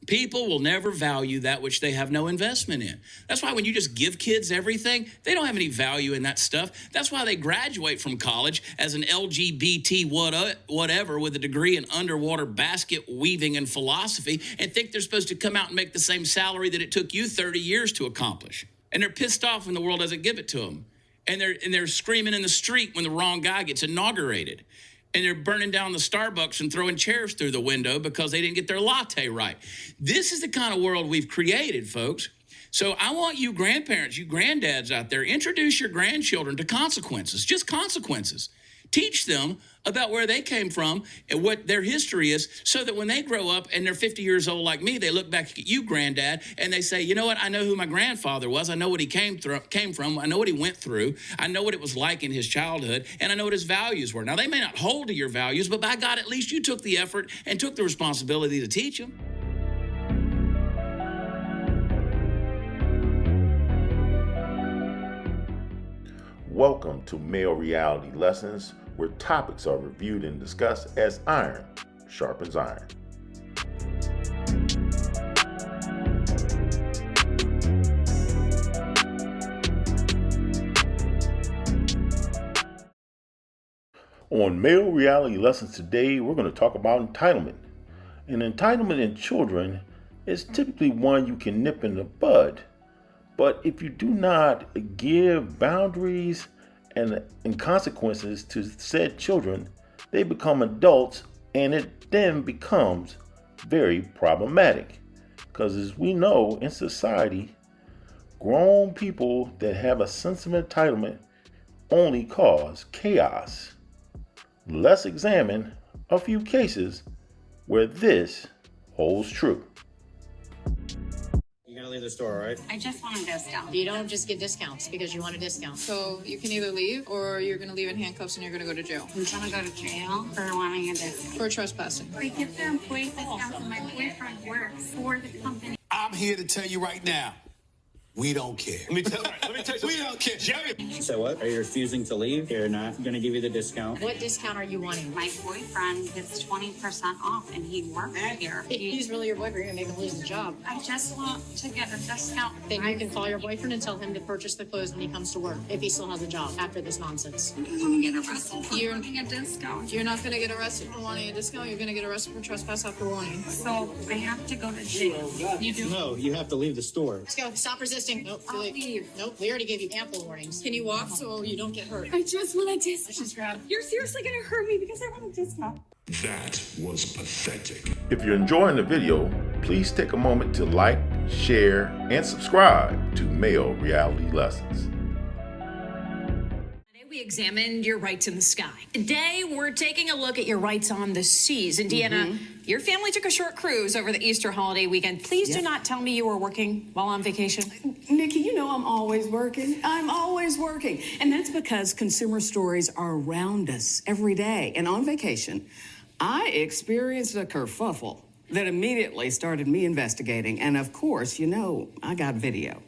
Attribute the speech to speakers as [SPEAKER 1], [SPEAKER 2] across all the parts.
[SPEAKER 1] People will never value that which they have no investment in. That's why when you just give kids everything, they don't have any value in that stuff. That's why they graduate from college as an LGBT whatever with a degree in underwater basket weaving and philosophy and think they're supposed to come out and make the same salary that it took you 30 years to accomplish. And they're pissed off when the world doesn't give it to them. And they're screaming in the street when the wrong guy gets inaugurated. And they're burning down the Starbucks and throwing chairs through the window because they didn't get their latte right. This is the kind of world we've created, folks. So I want you grandparents, you granddads out there, introduce your grandchildren to consequences, just consequences. Teach them about where they came from and what their history is so that when they grow up and they're 50 years old like me, they look back at you, granddad, and they say, you know what, I know who my grandfather was. I know what he came from. I know what he went through. I know what it was like in his childhood, and I know what his values were. Now, they may not hold to your values, but by God, at least you took the effort and took the responsibility to teach them.
[SPEAKER 2] Welcome to Male Reality Lessons, where topics are reviewed and discussed as iron sharpens iron. On Male Reality Lessons today, we're going to talk about entitlement. And entitlement in children is typically one you can nip in the bud. But if you do not give boundaries and consequences to said children, they become adults, and it then becomes very problematic. Because as we know in society, grown people that have a sense of entitlement only cause chaos. Let's examine a few cases where this holds true.
[SPEAKER 3] You're gonna leave the store, right?
[SPEAKER 4] I just want a discount.
[SPEAKER 5] You don't just get discounts because you want a discount.
[SPEAKER 6] So you can either leave or you're going to leave in handcuffs and you're going to go to jail.
[SPEAKER 4] I'm gonna go to jail for wanting a discount.
[SPEAKER 6] For trespassing.
[SPEAKER 4] I get the employee discount and my boyfriend works for the company.
[SPEAKER 7] I'm here to tell you right now, we don't care.
[SPEAKER 3] Let me tell you.
[SPEAKER 7] We don't care.
[SPEAKER 3] So what? Are you refusing to leave? You're not gonna give you the discount.
[SPEAKER 5] What discount are you wanting?
[SPEAKER 4] My boyfriend gets 20% off and he works here.
[SPEAKER 5] He's really your boyfriend. You're going to make him lose the job.
[SPEAKER 4] I just want to get a discount.
[SPEAKER 5] Then you can call your boyfriend and tell him to purchase the clothes when he comes to work, if he still has a job after this nonsense.
[SPEAKER 4] I'm gonna get arrested for wanting a discount.
[SPEAKER 6] You're not going to get arrested for wanting a discount. You're going to get arrested for trespass after warning.
[SPEAKER 4] So I have to go to jail. You do.
[SPEAKER 3] No, you have to leave the store.
[SPEAKER 5] Let's go. Stop resisting. Nope.
[SPEAKER 4] I'll leave.
[SPEAKER 5] Nope. We already gave you ample warnings.
[SPEAKER 6] Can you walk so you don't get hurt?
[SPEAKER 4] I just want a discount.
[SPEAKER 5] Let's grab.
[SPEAKER 4] You're seriously gonna hurt me because I want a discount.
[SPEAKER 7] That was pathetic.
[SPEAKER 2] If you're enjoying the video, please take a moment to like, share, and subscribe to Male Reality Lessons.
[SPEAKER 8] Today we examined your rights in the sky. Today we're taking a look at your rights on the seas. And Deanna, your family took a short cruise over the Easter holiday weekend. Please do not tell me you were working while on vacation.
[SPEAKER 9] Nikki, you know I'm always working. I'm always working. And that's because consumer stories are around us every day. And on vacation, I experienced a kerfuffle that immediately started me investigating. And of course, you know, I got video.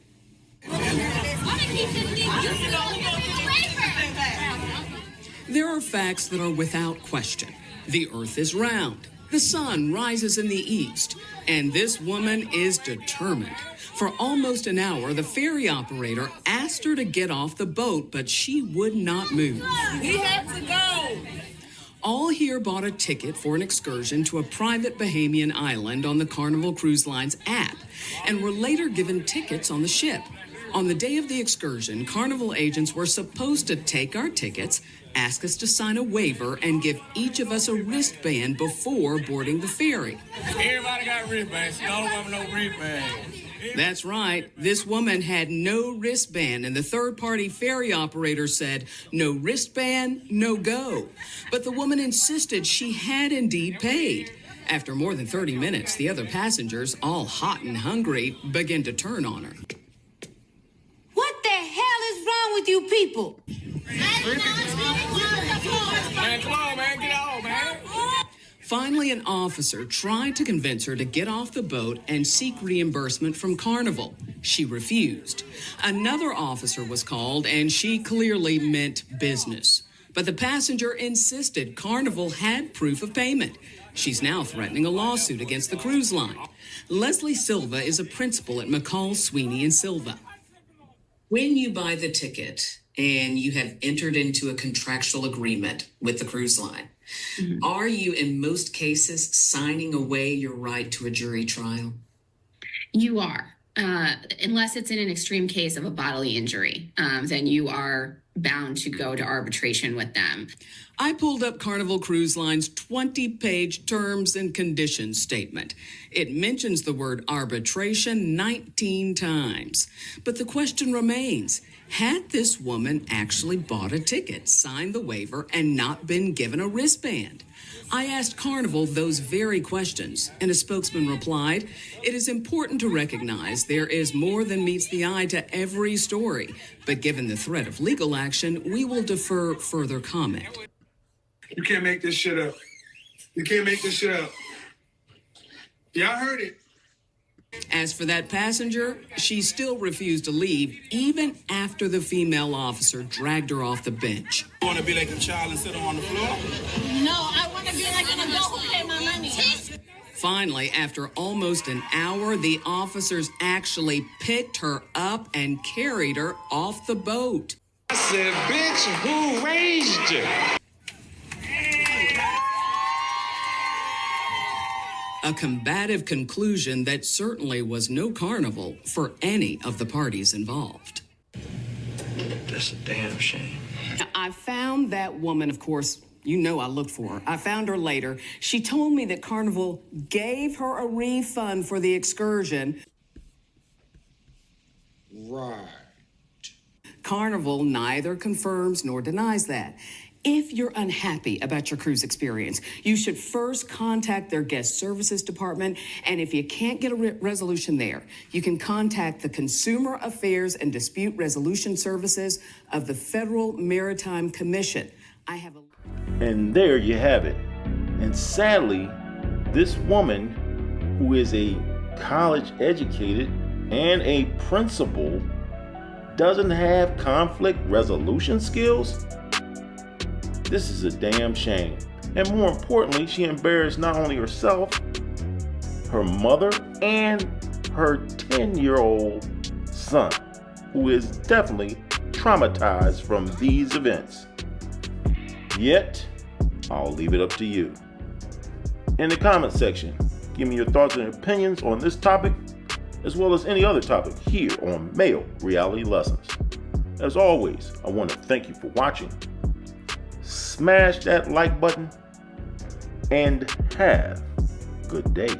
[SPEAKER 9] There are facts that are without question. The earth is round. The sun rises in the east. And this woman is determined. For almost an hour, the ferry operator asked her to get off the boat, but she would not move.
[SPEAKER 7] We have to go.
[SPEAKER 9] All here bought a ticket for an excursion to a private Bahamian island on the Carnival Cruise Line's app and were later given tickets on the ship. On the day of the excursion, Carnival agents were supposed to take our tickets, ask us to sign a waiver, and give each of us a wristband before boarding the ferry.
[SPEAKER 7] Everybody got wristbands. Y'all don't have no wristbands.
[SPEAKER 9] That's right. This woman had no wristband, and the third-party ferry operator said, no wristband, no go. But the woman insisted she had indeed paid. After more than 30 minutes, the other passengers, all hot and hungry, began to turn on her.
[SPEAKER 10] What the hell is wrong with you people?
[SPEAKER 7] Man, come on, man. Get on, man.
[SPEAKER 9] Finally, an officer tried to convince her to get off the boat and seek reimbursement from Carnival. She refused. Another officer was called, and she clearly meant business. But the passenger insisted Carnival had proof of payment. She's now threatening a lawsuit against the cruise line. Leslie Silva is a principal at McCall, Sweeney and Silva. When you buy the ticket and you have entered into a contractual agreement with the cruise line, are you in most cases signing away your right to a jury trial?
[SPEAKER 11] You are. Unless it's in an extreme case of a bodily injury, then you are bound to go to arbitration with them.
[SPEAKER 9] I pulled up Carnival Cruise Line's 20-page terms and conditions statement. It mentions the word arbitration 19 times. But the question remains, had this woman actually bought a ticket, signed the waiver, and not been given a wristband? I asked Carnival those very questions, and a spokesman replied, "It is important to recognize there is more than meets the eye to every story, but given the threat of legal action, we will defer further comment."
[SPEAKER 12] You can't make this shit up. You can't make this shit up. Y'all heard it.
[SPEAKER 9] As for that passenger, she still refused to leave even after the female officer dragged her off the bench.
[SPEAKER 12] You want to be like a child and sit on the floor?
[SPEAKER 10] No, I want to be like an adult who pay my money.
[SPEAKER 9] Finally, after almost an hour, the officers actually picked her up and carried her off the boat.
[SPEAKER 12] I said, bitch, who raised you?
[SPEAKER 9] A combative conclusion that certainly was no carnival for any of the parties involved.
[SPEAKER 3] That's a damn shame.
[SPEAKER 9] I found that woman, of course, you know I looked for her. I found her later. She told me that Carnival gave her a refund for the excursion.
[SPEAKER 12] Right.
[SPEAKER 9] Carnival neither confirms nor denies that. If you're unhappy about your cruise experience, you should first contact their guest services department, and if you can't get a resolution there, you can contact the Consumer Affairs and Dispute Resolution Services of the Federal Maritime Commission.
[SPEAKER 2] And there you have it. And sadly, this woman, who is a college educated and a principal, doesn't have conflict resolution skills? This is a damn shame. And more importantly, she embarrassed not only herself, her mother, and her 10-year-old son, who is definitely traumatized from these events. Yet, I'll leave it up to you. In the comment section, give me your thoughts and opinions on this topic, as well as any other topic here on Male Reality Lessons. As always, I want to thank you for watching. Smash that like button and have a good day.